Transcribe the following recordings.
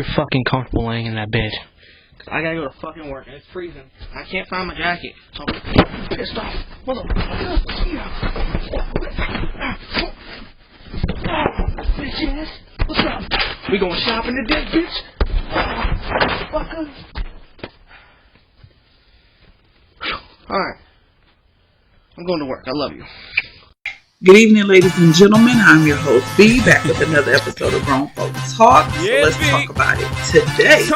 you're fucking comfortable laying in that bed. I gotta go to fucking work and it's freezing. I can't find my jacket. So I'm pissed off. Motherfucker. Bitch ass. What's up? We going shopping today, bitch? Fucker. Alright. I'm going to work. I love you. Good evening, ladies and gentlemen. I'm your host, B, back with another episode of Grown Folks Talk. So let's talk about it today.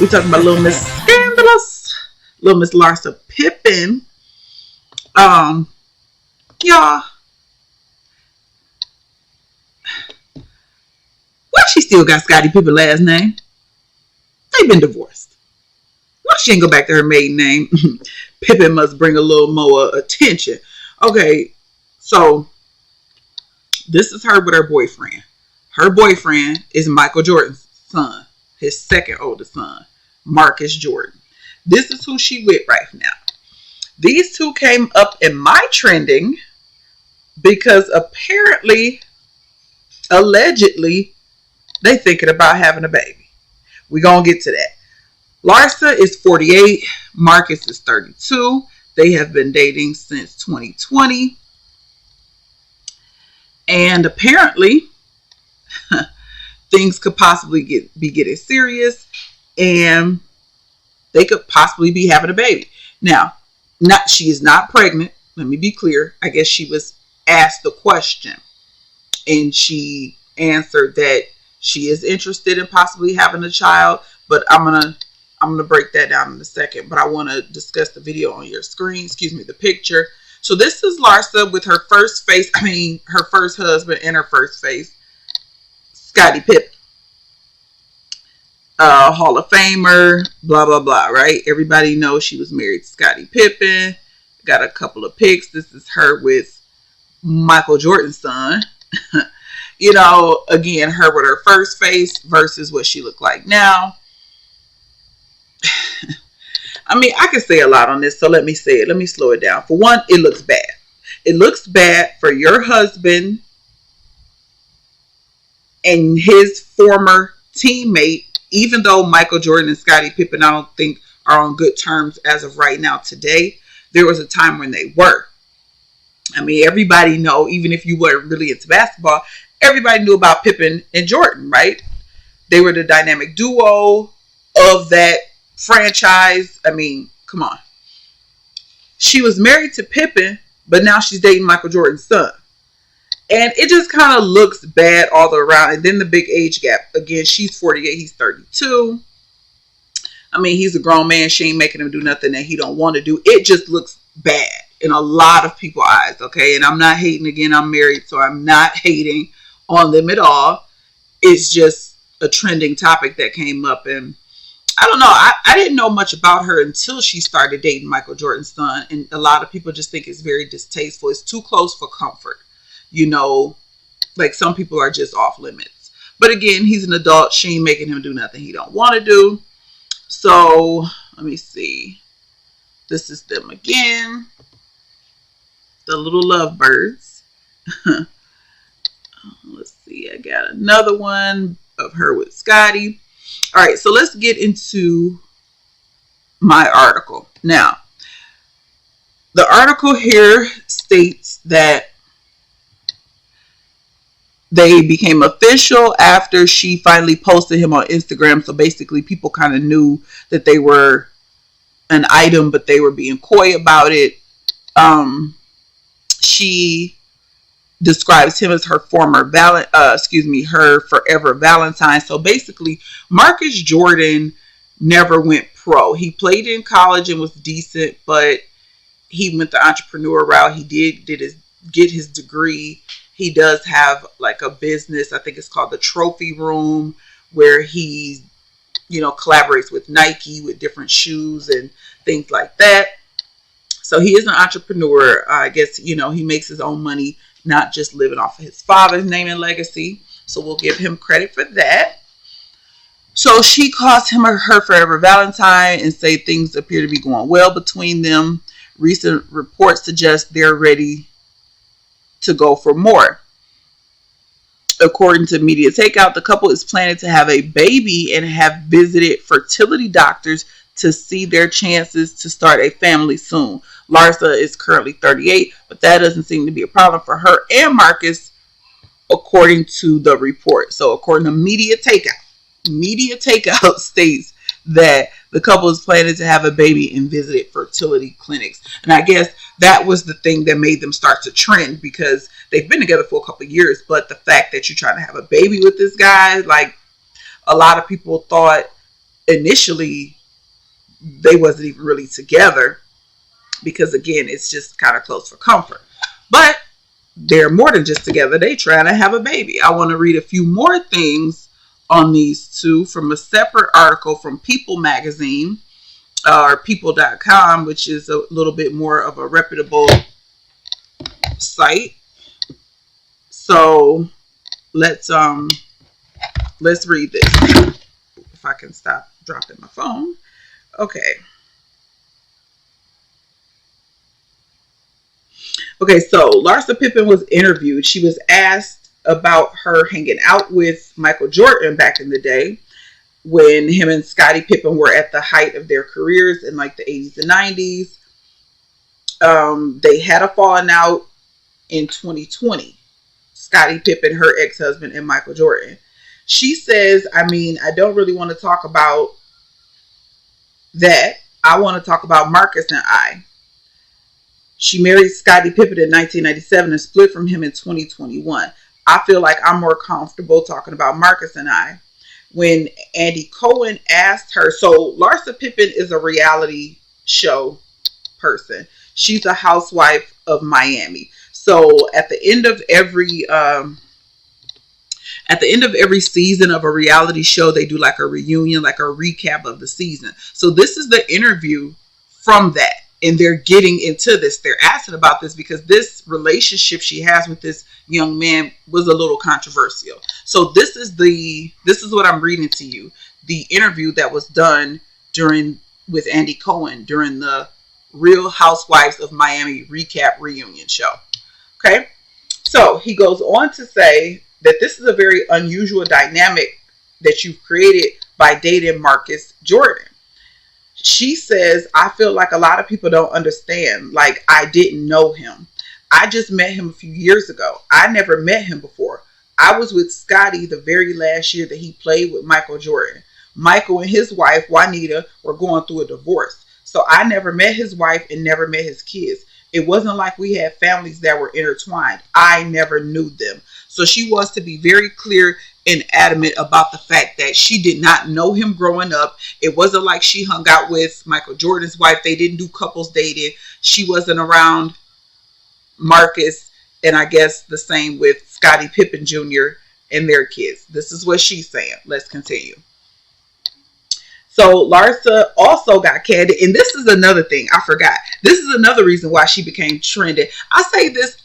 We're talking about Little Miss Scandalous, Little Miss Larsa Pippen. Y'all, why she still got Scottie Pippen last name? They've been divorced. Why she ain't go back to her maiden name? Pippen must bring a little more attention. Okay, so this is her with her boyfriend. Her boyfriend is Michael Jordan's son, his second oldest son, Marcus Jordan. This is who she with right now. These two came up in my trending because apparently, allegedly, they thinking about having a baby. We're going to get to that. Larsa is 48. Marcus is 32. They have been dating since 2020. And apparently, things could possibly be getting serious. And they could possibly be having a baby. Now, she is not pregnant. Let me be clear. I guess she was asked the question. And she answered that she is interested in possibly having a child. But I'm going to break that down in a second, but I want to discuss the video on your screen. Excuse me, the picture. So this is Larsa with her first her first husband and her first face, Scottie Pippen. Hall of Famer, blah, blah, blah, right? Everybody knows she was married to Scottie Pippen. Got a couple of pics. This is her with Michael Jordan's son. You know, again, her with her first face versus what she looked like now. I mean, I can say a lot on this, so let me say it. Let me slow it down. For one, it looks bad. It looks bad for your husband and his former teammate, even though Michael Jordan and Scottie Pippen, I don't think are on good terms as of right now today. There was a time when they were. I mean, everybody know, even if you weren't really into basketball, everybody knew about Pippen and Jordan, right? They were the dynamic duo of that franchise. I mean, come on. She was married to Pippen, but now she's dating Michael Jordan's son. And it just kind of looks bad all the way around. And then the big age gap. Again, she's 48, he's 32. I mean, he's a grown man. She ain't making him do nothing that he don't want to do. It just looks bad in a lot of people's eyes, okay? And I'm not hating. Again, I'm married, so I'm not hating on them at all. It's just a trending topic that came up, and I don't know. I didn't know much about her until she started dating Michael Jordan's son. And a lot of people just think it's very distasteful. It's too close for comfort. You know, like some people are just off limits. But again, he's an adult. She ain't making him do nothing he don't want to do. So, let me see. This is them again. The little lovebirds. Let's see. I got another one of her with Scottie. All right, so let's get into my article. Now, the article here states that they became official after she finally posted him on Instagram. So basically, people kind of knew that they were an item, but they were being coy about it. She describes him as her her forever Valentine. So basically, Marcus Jordan never went pro. He played in college and was decent, but he went the entrepreneur route. He did get his degree. He does have like a business. I think it's called the Trophy Room, where he, collaborates with Nike with different shoes and things like that. So he is an entrepreneur. I guess, he makes his own money, not just living off of his father's name and legacy. So we'll give him credit for that. So she calls him her forever Valentine and say things appear to be going well between them. Recent reports suggest they're ready to go for more. According to Media Takeout, the couple is planning to have a baby and have visited fertility doctors to see their chances to start a family soon. Larsa is currently 38, but that doesn't seem to be a problem for her and Marcus, according to the report. So according to Media Takeout states that the couple is planning to have a baby and visited fertility clinics. And I guess that was the thing that made them start to trend, because they've been together for a couple of years. But the fact that you're trying to have a baby with this guy, like, a lot of people thought initially they wasn't even really together, because again, it's just kind of close for comfort. But they're more than just together. They trying to have a baby. I want to read a few more things on these two from a separate article from People magazine, or people.com, which is a little bit more of a reputable site. So let's read this. If I can stop dropping my phone. Okay. Okay, so Larsa Pippen was interviewed. She was asked about her hanging out with Michael Jordan back in the day, when him and Scottie Pippen were at the height of their careers in like the 80s and 90s. They had a falling out in 2020. Scottie Pippen, her ex-husband, and Michael Jordan. She says, I don't really want to talk about that. I want to talk about Marcus and I. She married Scottie Pippen in 1997 and split from him in 2021. I feel like I'm more comfortable talking about Marcus and I. When Andy Cohen asked her, so Larsa Pippen is a reality show person. She's a housewife of Miami. So at the end of every season of a reality show, they do like a reunion, like a recap of the season. So this is the interview from that. And they're getting into this. They're asking about this because this relationship she has with this young man was a little controversial. So this is what I'm reading to you. The interview that was done with Andy Cohen during the Real Housewives of Miami recap reunion show. Okay. So he goes on to say that this is a very unusual dynamic that you've created by dating Marcus Jordan. She says, I feel like a lot of people don't understand. Like, I didn't know him. I just met him a few years ago. I never met him before. I was with Scottie the very last year that he played with Michael Jordan. Michael and his wife, Juanita, were going through a divorce. So I never met his wife and never met his kids. It wasn't like we had families that were intertwined. I never knew them. So she wants to be very clear and adamant about the fact that she did not know him growing up. It wasn't like she hung out with Michael Jordan's wife. They didn't do couples dating. She wasn't around Marcus, and I guess the same with Scottie Pippen Jr. and their kids. This is what she's saying. Let's continue. So Larsa also got candid, and this is another thing I forgot. This is another reason why she became trending. I say this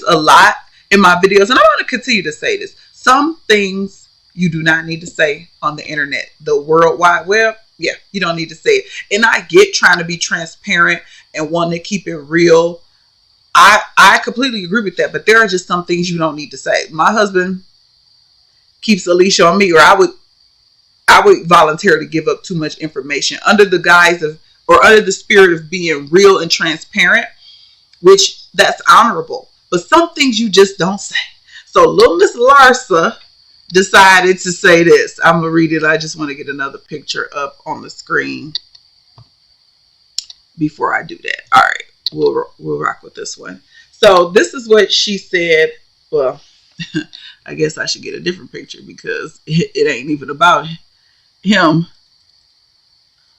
a lot in my videos, and I want to continue to say this. Some things you do not need to say on the internet. The World Wide Web, yeah, you don't need to say it. And I get trying to be transparent and wanting to keep it real. I completely agree with that, but there are just some things you don't need to say. My husband keeps a leash on me, or I would voluntarily give up too much information under the guise of, or under the spirit of being real and transparent, which that's honorable. But some things you just don't say. So little Miss Larsa decided to say this. I'm going to read it. I just want to get another picture up on the screen before I do that. All right. We'll rock with this one. So this is what she said. Well, I guess I should get a different picture because it ain't even about him.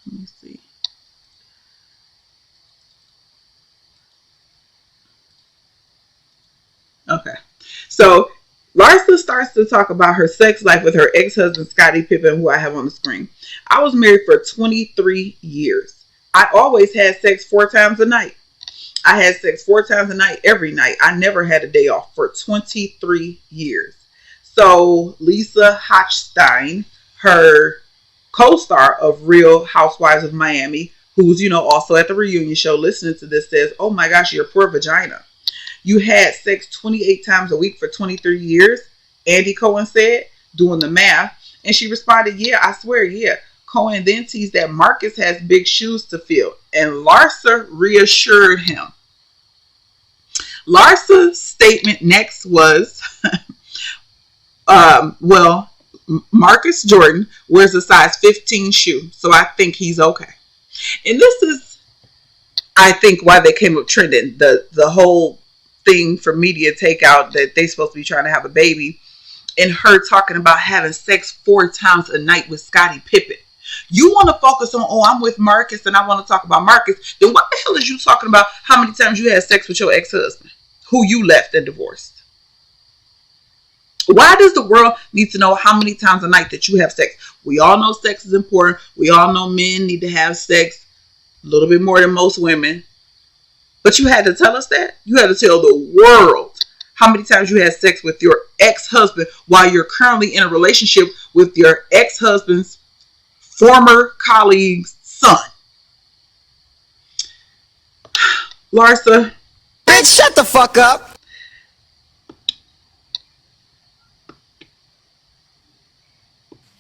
Let me see. Okay. So Larsa starts to talk about her sex life with her ex-husband, Scottie Pippen, who I have on the screen. I was married for 23 years. I always had sex 4 times a night. I had sex 4 times a night, every night. I never had a day off for 23 years. So Lisa Hochstein, her co-star of Real Housewives of Miami, who's, also at the reunion show listening to this, says, oh my gosh, your poor vagina. You had sex 28 times a week for 23 years. Andy Cohen said, doing the math. And she responded, yeah, I swear, yeah. Cohen then teased that Marcus has big shoes to fill. And Larsa reassured him. Larsa's statement next was, well, Marcus Jordan wears a size 15 shoe, so I think he's okay. And this is, I think, why they came up trending. The whole thing for media takeout that they supposed to be trying to have a baby, and her talking about having sex 4 times a night with Scottie Pippen. You want to focus on, oh, I'm with Marcus and I want to talk about Marcus. Then what the hell is you talking about how many times you had sex with your ex-husband who you left and divorced? Why does the world need to know how many times a night that you have sex? We all know sex is important. We all know men need to have sex a little bit more than most women. But you had to tell us that? You had to tell the world how many times you had sex with your ex-husband while you're currently in a relationship with your ex-husband's former colleague's son. Larsa. Bitch, shut the fuck up.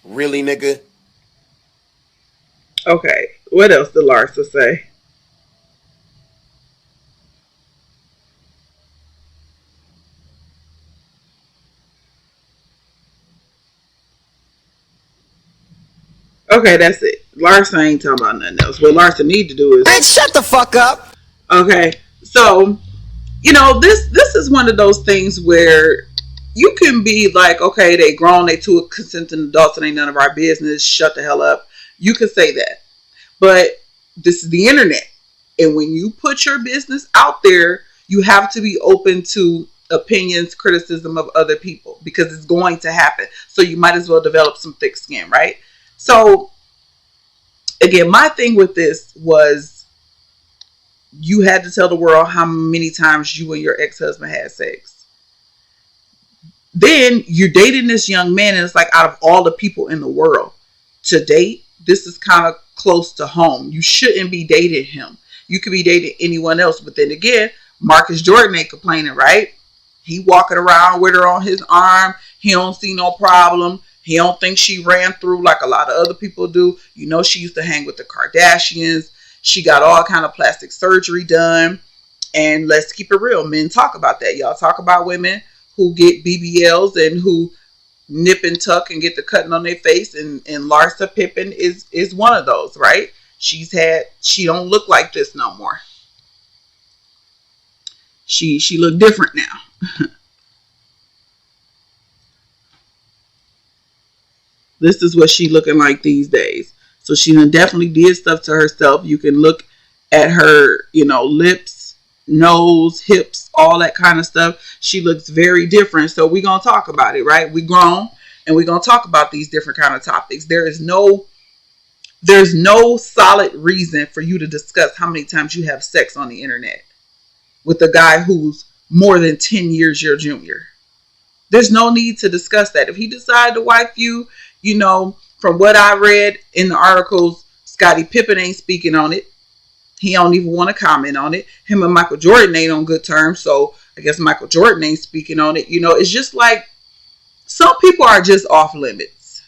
Really, nigga? Okay, what else did Larsa say? Okay, that's it. Larsa ain't talking about nothing else. What Larsa need to do is... Bitch, shut the fuck up! Okay, so, you know, this is one of those things where you can be like, okay, they grown, they two consenting adults and ain't none of our business, shut the hell up. You can say that. But this is the internet. And when you put your business out there, you have to be open to opinions, criticism of other people, because it's going to happen. So you might as well develop some thick skin, right? So, again, my thing with this was you had to tell the world how many times you and your ex-husband had sex. Then you're dating this young man, and it's like, out of all the people in the world to date, this is kind of close to home. You shouldn't be dating him. You could be dating anyone else. But then again, Marcus Jordan ain't complaining, right? He walking around with her on his arm. He don't see no problem. He don't think she ran through like a lot of other people do. You know, she used to hang with the Kardashians. She got all kind of plastic surgery done. And let's keep it real. Men talk about that. Y'all talk about women who get BBLs and who nip and tuck and get the cutting on their face. And Larsa Pippen is one of those, right? She don't look like this no more. She look different now. This is what she looking like these days. So she definitely did stuff to herself. You can look at her, you know, lips, nose, hips, all that kind of stuff. She looks very different. So we're going to talk about it, right? We grown and we're going to talk about these different kind of topics. There's no solid reason for you to discuss how many times you have sex on the internet with a guy who's more than 10 years your junior. There's no need to discuss that. If he decided to wife you, you know, from what I read in the articles, Scottie Pippen ain't speaking on it. He don't even want to comment on it. Him and Michael Jordan ain't on good terms, so I guess Michael Jordan ain't speaking on it. You know, it's just like some people are just off limits.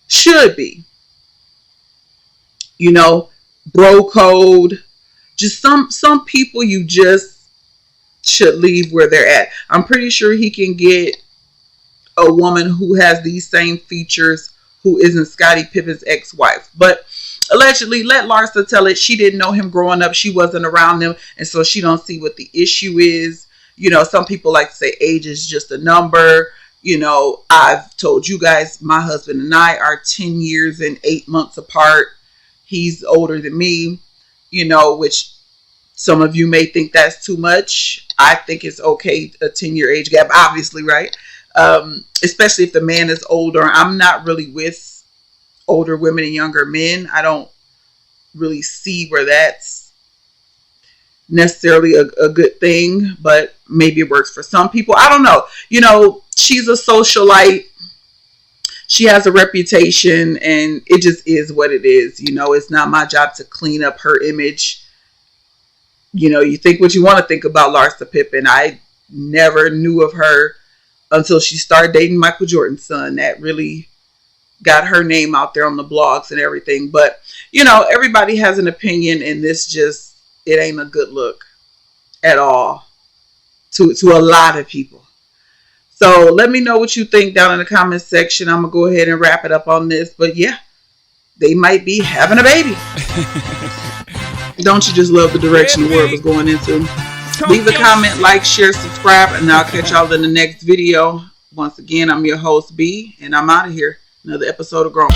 Should be. You know, bro code. Just some people you just should leave where they're at. I'm pretty sure he can get a woman who has these same features who isn't Scottie Pippen's ex-wife. But allegedly, let Larsa tell it. She didn't know him growing up. She wasn't around him. And so she don't see what the issue is. You know, some people like to say age is just a number. You know, I've told you guys, my husband and I are 10 years and 8 months apart. He's older than me, you know, which some of you may think that's too much. I think it's okay, a 10-year age gap, obviously, right? Especially if the man is older. I'm not really with older women and younger men. I don't really see where that's necessarily a good thing, but maybe it works for some people. I don't know. You know, she's a socialite. She has a reputation, and it just is what it is. You know, it's not my job to clean up her image. You know, you think what you want to think about Larsa Pippen. I never knew of her until she started dating Michael Jordan's son. That really got her name out there on the blogs and everything. But, you know, everybody has an opinion, and this just, it ain't a good look at all to a lot of people. So let me know what you think down in the comments section. I'm going to go ahead and wrap it up on this. But yeah, they might be having a baby. Don't you just love the direction the world is going into? Leave a comment, like, share, subscribe, and I'll catch y'all in the next video. Once again, I'm your host, B, and I'm out of here. Another episode of Grown.